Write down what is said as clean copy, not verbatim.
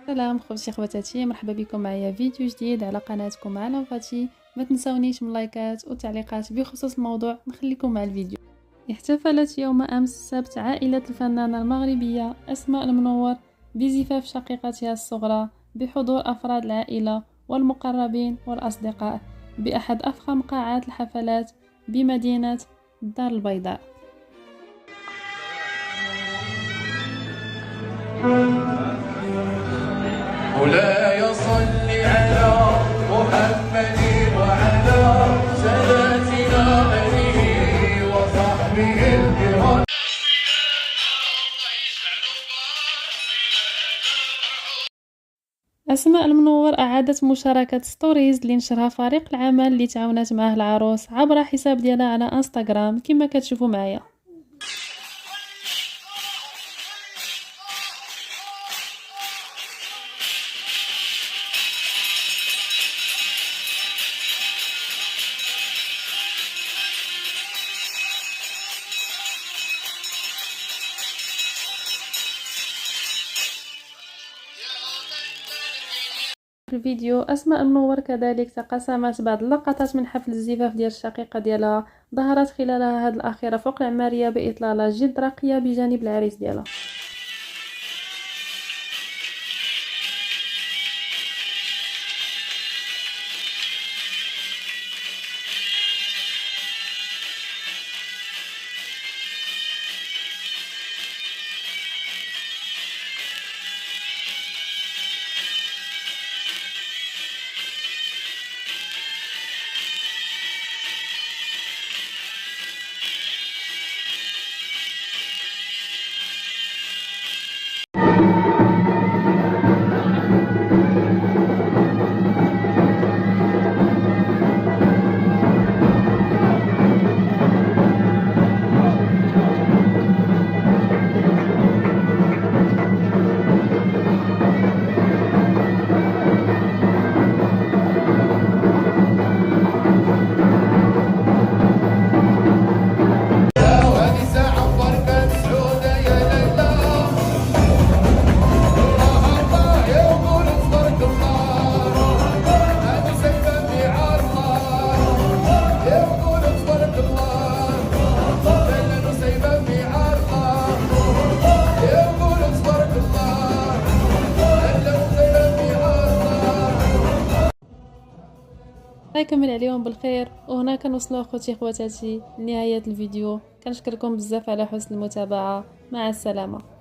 سلام خوتي خواتاتي، مرحبا بكم معايا فيديو جديد على قناتكم على فاتي. ما تنسونيش من لايكات والتعليقات بخصوص الموضوع. نخليكم مع الفيديو. احتفلت يوم امس السبت عائله الفنانه المغربيه اسماء المنور بزفاف شقيقتها الصغرى بحضور افراد العائله والمقربين والاصدقاء باحد افخم قاعات الحفلات بمدينه الدار البيضاء. مولاي صل على محمد وعلى ساداتنا آله وصحبه الكرام. أسماء المنور أعادت مشاركة ستوريز اللي نشرها فريق العمل اللي تعاونات معه العروس عبر حساب ديالها على انستغرام كما كتشوفوا معايا. في الفيديو أسماء المنور كذلك تقاسمت بعض اللقطات من حفل الزفاف ديال الشقيقة ديالها، ظهرت خلالها هذه الأخيرة فوق العمارية بإطلالة جد راقية بجانب العريس ديالها. الله يكمل عليهم بالخير. وهنا كنوصلوا اخوتي خواتاتي لنهايه الفيديو. كنشكركم بزاف على حسن المتابعه. مع السلامه.